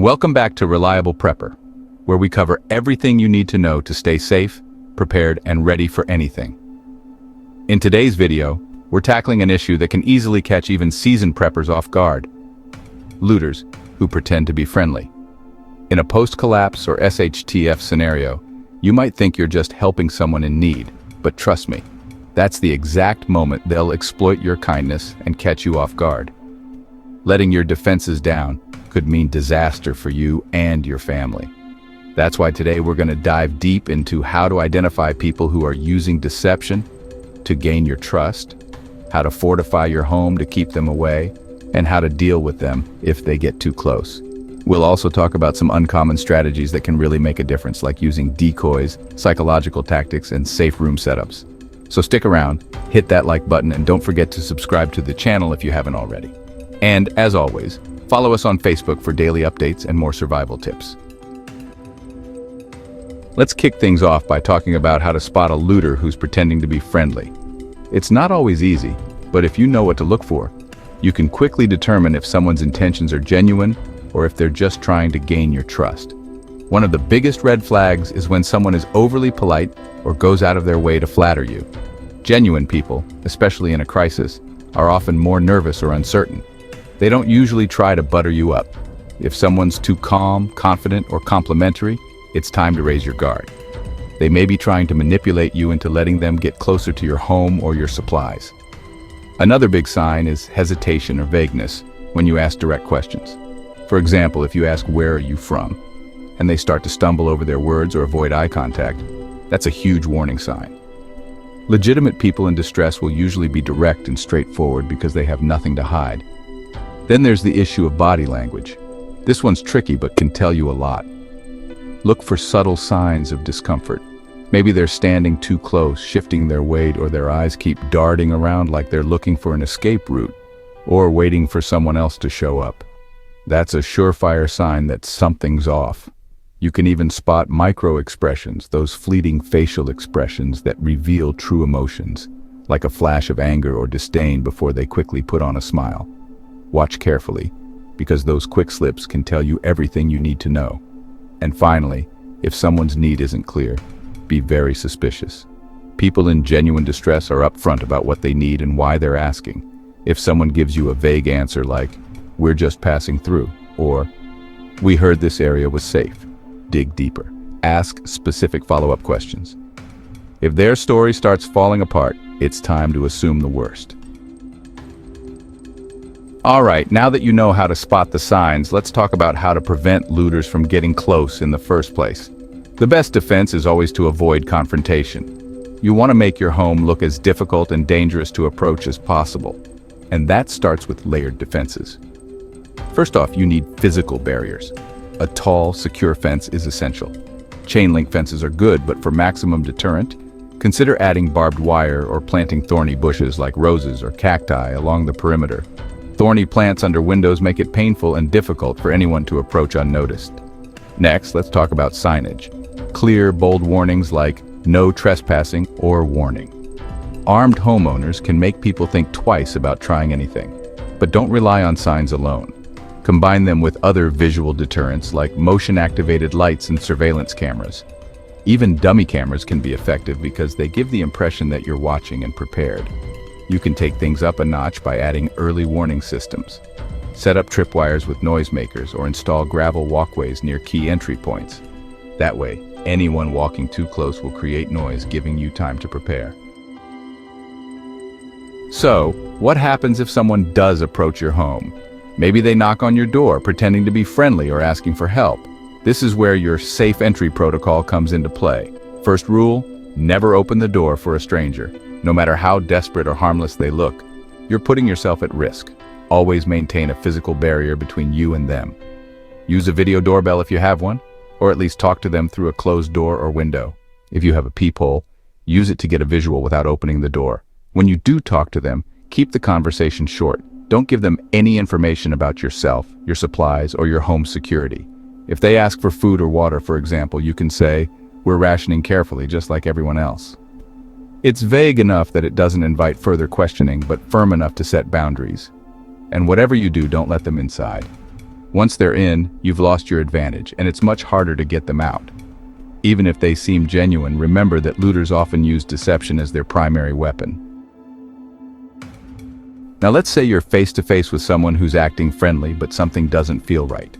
Welcome back to Reliable Prepper, where we cover everything you need to know to stay safe, prepared, and ready for anything. In today's video, we're tackling an issue that can easily catch even seasoned preppers off guard: looters who pretend to be friendly. In a post-collapse or SHTF scenario, you might think you're just helping someone in need, but trust me, that's the exact moment they'll exploit your kindness and catch you off guard. Letting your defenses down could mean disaster for you and your family. That's why today we're going to dive deep into how to identify people who are using deception to gain your trust, how to fortify your home to keep them away, and how to deal with them if they get too close. We'll also talk about some uncommon strategies that can really make a difference, like using decoys, psychological tactics, and safe room setups. So stick around, hit that like button, and don't forget to subscribe to the channel if you haven't already. And as always, follow us on Facebook for daily updates and more survival tips. Let's kick things off by talking about how to spot a looter who's pretending to be friendly. It's not always easy, but if you know what to look for, you can quickly determine if someone's intentions are genuine or if they're just trying to gain your trust. One of the biggest red flags is when someone is overly polite or goes out of their way to flatter you. Genuine people, especially in a crisis, are often more nervous or uncertain. They don't usually try to butter you up. If someone's too calm, confident, or complimentary, it's time to raise your guard. They may be trying to manipulate you into letting them get closer to your home or your supplies. Another big sign is hesitation or vagueness when you ask direct questions. For example, if you ask, "Where are you from?" and they start to stumble over their words or avoid eye contact, that's a huge warning sign. Legitimate people in distress will usually be direct and straightforward because they have nothing to hide. Then there's the issue of body language. This one's tricky but can tell you a lot. Look for subtle signs of discomfort. Maybe they're standing too close, shifting their weight, or their eyes keep darting around like they're looking for an escape route, or waiting for someone else to show up. That's a surefire sign that something's off. You can even spot micro-expressions, those fleeting facial expressions that reveal true emotions, like a flash of anger or disdain before they quickly put on a smile. Watch carefully, because those quick slips can tell you everything you need to know. And finally, if someone's need isn't clear, be very suspicious. People in genuine distress are upfront about what they need and why they're asking. If someone gives you a vague answer like, "We're just passing through," or "We heard this area was safe," dig deeper. Ask specific follow-up questions. If their story starts falling apart, it's time to assume the worst. All right, now that you know how to spot the signs, let's talk about how to prevent looters from getting close in the first place. The best defense is always to avoid confrontation. You want to make your home look as difficult and dangerous to approach as possible, and that starts with layered defenses. First off, you need physical barriers. A tall, secure fence is essential. Chain link fences are good, but for maximum deterrent, consider adding barbed wire or planting thorny bushes like roses or cacti along the perimeter. Thorny plants under windows make it painful and difficult for anyone to approach unnoticed. Next, let's talk about signage. Clear, bold warnings like "No trespassing" or "Warning." Armed homeowners can make people think twice about trying anything, but don't rely on signs alone. Combine them with other visual deterrents like motion-activated lights and surveillance cameras. Even dummy cameras can be effective because they give the impression that you're watching and prepared. You can take things up a notch by adding early warning systems. Set up tripwires with noisemakers or install gravel walkways near key entry points. That way, anyone walking too close will create noise, giving you time to prepare. So, what happens if someone does approach your home? Maybe they knock on your door, pretending to be friendly or asking for help. This is where your safe entry protocol comes into play. First rule, never open the door for a stranger. No matter how desperate or harmless they look, you're putting yourself at risk. Always maintain a physical barrier between you and them. Use a video doorbell if you have one, or at least talk to them through a closed door or window. If you have a peephole, use it to get a visual without opening the door. When you do talk to them, keep the conversation short. Don't give them any information about yourself, your supplies, or your home security. If they ask for food or water, for example, you can say, "We're rationing carefully, just like everyone else." It's vague enough that it doesn't invite further questioning, but firm enough to set boundaries. And whatever you do, don't let them inside. Once they're in, you've lost your advantage, and it's much harder to get them out. Even if they seem genuine, remember that looters often use deception as their primary weapon. Now let's say you're face to face with someone who's acting friendly, but something doesn't feel right.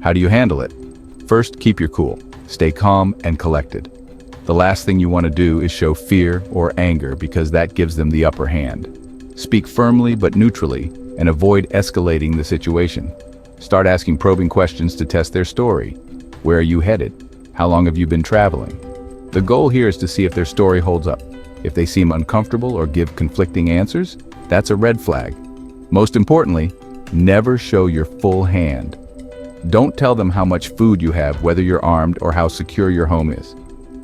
How do you handle it? First, keep your cool. Stay calm and collected. The last thing you want to do is show fear or anger, because that gives them the upper hand. Speak firmly but neutrally and avoid escalating the situation. Start asking probing questions to test their story. Where are you headed? How long have you been traveling? The goal here is to see if their story holds up. If they seem uncomfortable or give conflicting answers, that's a red flag. Most importantly, never show your full hand. Don't tell them how much food you have, whether you're armed, or how secure your home is.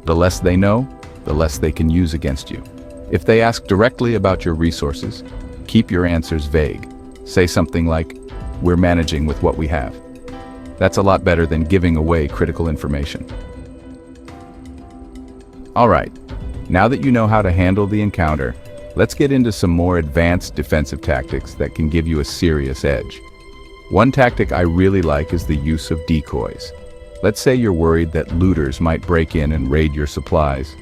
The less they know, the less they can use against you. If they ask directly about your resources, keep your answers vague. Say something like, "We're managing with what we have." That's a lot better than giving away critical information. All right, now that you know how to handle the encounter, let's get into some more advanced defensive tactics that can give you a serious edge. One tactic I really like is the use of decoys. Let's say you're worried that looters might break in and raid your supplies.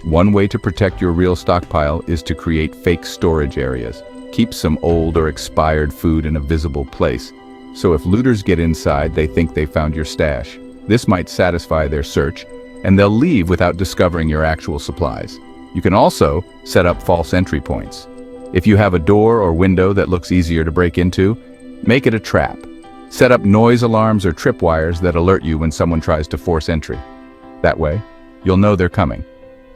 One way to protect your real stockpile is to create fake storage areas. Keep some old or expired food in a visible place, so if looters get inside, they think they found your stash. This might satisfy their search, and they'll leave without discovering your actual supplies. You can also set up false entry points. If you have a door or window that looks easier to break into, make it a trap. Set up noise alarms or tripwires that alert you when someone tries to force entry. That way, you'll know they're coming,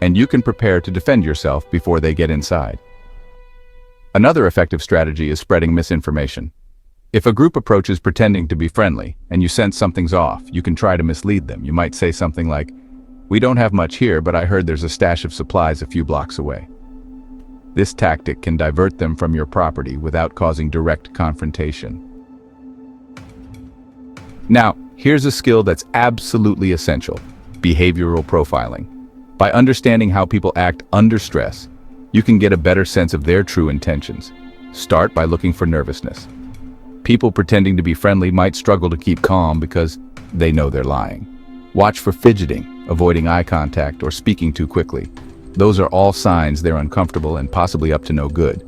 and you can prepare to defend yourself before they get inside. Another effective strategy is spreading misinformation. If a group approaches pretending to be friendly, and you sense something's off, you can try to mislead them. You might say something like, "We don't have much here, but I heard there's a stash of supplies a few blocks away." This tactic can divert them from your property without causing direct confrontation. Now, here's a skill that's absolutely essential: behavioral profiling. By understanding how people act under stress, you can get a better sense of their true intentions. Start by looking for nervousness. People pretending to be friendly might struggle to keep calm because they know they're lying. Watch for fidgeting, avoiding eye contact, or speaking too quickly. Those are all signs they're uncomfortable and possibly up to no good.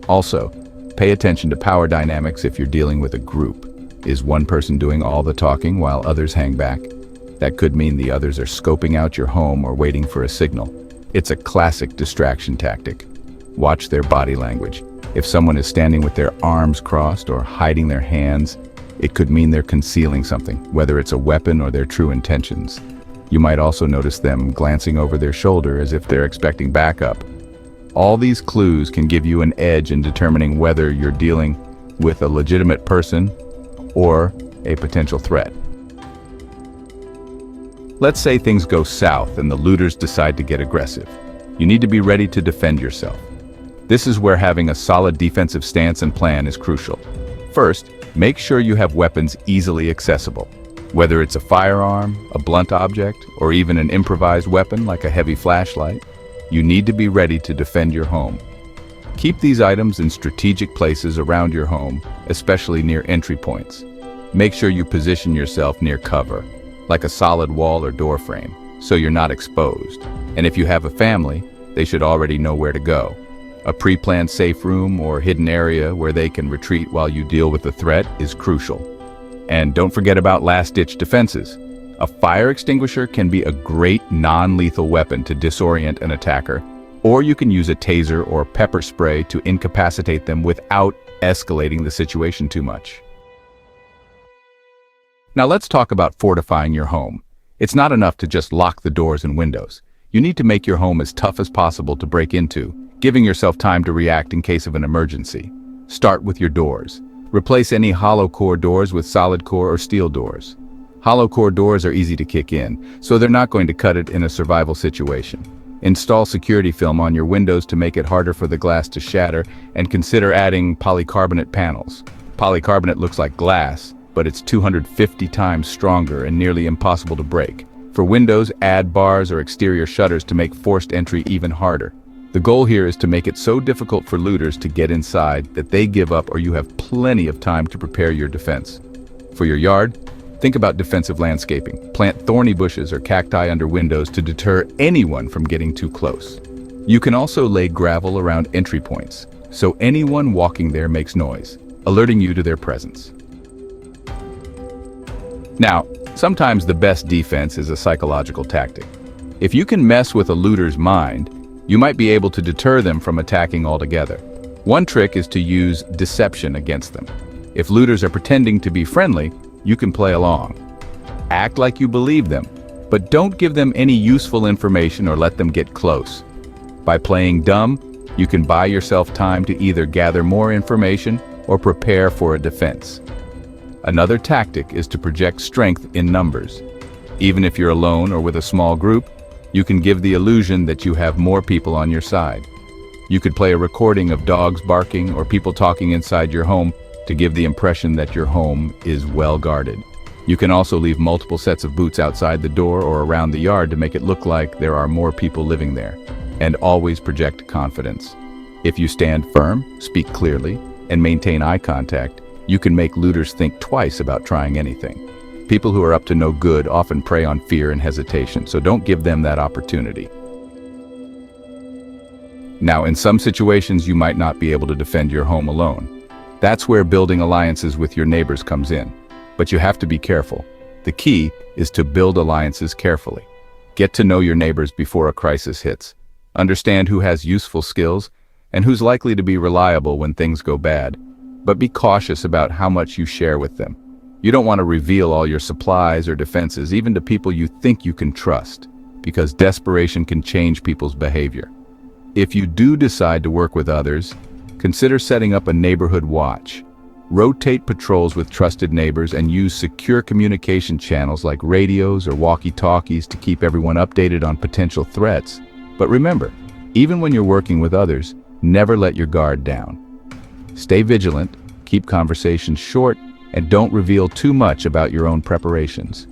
Also, pay attention to power dynamics if you're dealing with a group. Is one person doing all the talking while others hang back? That could mean the others are scoping out your home or waiting for a signal. It's a classic distraction tactic. Watch their body language. If someone is standing with their arms crossed or hiding their hands, it could mean they're concealing something, whether it's a weapon or their true intentions. You might also notice them glancing over their shoulder as if they're expecting backup. All these clues can give you an edge in determining whether you're dealing with a legitimate person or a potential threat. Let's say things go south and the looters decide to get aggressive. You need to be ready to defend yourself. This is where having a solid defensive stance and plan is crucial. First, make sure you have weapons easily accessible. Whether it's a firearm, a blunt object, or even an improvised weapon like a heavy flashlight, you need to be ready to defend your home. Keep these items in strategic places around your home, especially near entry points. Make sure you position yourself near cover, like a solid wall or door frame, so you're not exposed. And if you have a family, they should already know where to go. A pre-planned safe room or hidden area where they can retreat while you deal with the threat is crucial. And don't forget about last-ditch defenses. A fire extinguisher can be a great non-lethal weapon to disorient an attacker, or you can use a taser or pepper spray to incapacitate them without escalating the situation too much. Now let's talk about fortifying your home. It's not enough to just lock the doors and windows. You need to make your home as tough as possible to break into, giving yourself time to react in case of an emergency. Start with your doors. Replace any hollow core doors with solid core or steel doors. Hollow core doors are easy to kick in, so they're not going to cut it in a survival situation. Install security film on your windows to make it harder for the glass to shatter, and consider adding polycarbonate panels. Polycarbonate looks like glass, but it's 250 times stronger and nearly impossible to break. For windows, add bars or exterior shutters to make forced entry even harder. The goal here is to make it so difficult for looters to get inside that they give up, or you have plenty of time to prepare your defense. For your yard, think about defensive landscaping. Plant thorny bushes or cacti under windows to deter anyone from getting too close. You can also lay gravel around entry points, so anyone walking there makes noise, alerting you to their presence. Now, sometimes the best defense is a psychological tactic. If you can mess with a looter's mind, you might be able to deter them from attacking altogether. One trick is to use deception against them. If looters are pretending to be friendly, you can play along. Act like you believe them, but don't give them any useful information or let them get close. By playing dumb, you can buy yourself time to either gather more information or prepare for a defense. Another tactic is to project strength in numbers. Even if you're alone or with a small group, you can give the illusion that you have more people on your side. You could play a recording of dogs barking or people talking inside your home to give the impression that your home is well guarded. You can also leave multiple sets of boots outside the door or around the yard to make it look like there are more people living there. And always project confidence. If you stand firm, speak clearly, and maintain eye contact, you can make looters think twice about trying anything. People who are up to no good often prey on fear and hesitation, so don't give them that opportunity. Now, in some situations, you might not be able to defend your home alone. That's where building alliances with your neighbors comes in. But you have to be careful. The key is to build alliances carefully. Get to know your neighbors before a crisis hits. Understand who has useful skills and who's likely to be reliable when things go bad. But be cautious about how much you share with them. You don't want to reveal all your supplies or defenses, even to people you think you can trust, because desperation can change people's behavior. If you do decide to work with others, consider setting up a neighborhood watch. Rotate patrols with trusted neighbors and use secure communication channels like radios or walkie-talkies to keep everyone updated on potential threats. But remember, even when you're working with others, never let your guard down. Stay vigilant, keep conversations short, and don't reveal too much about your own preparations.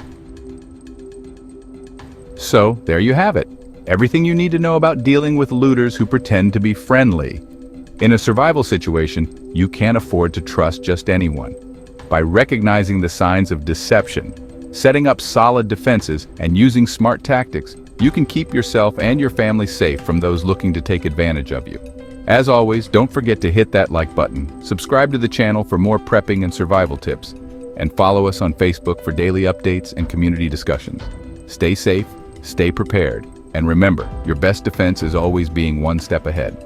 So, there you have it. Everything you need to know about dealing with looters who pretend to be friendly. In a survival situation, you can't afford to trust just anyone. By recognizing the signs of deception, setting up solid defenses, and using smart tactics, you can keep yourself and your family safe from those looking to take advantage of you. As always, don't forget to hit that like button, subscribe to the channel for more prepping and survival tips, and follow us on Facebook for daily updates and community discussions. Stay safe, stay prepared, and remember, your best defense is always being one step ahead.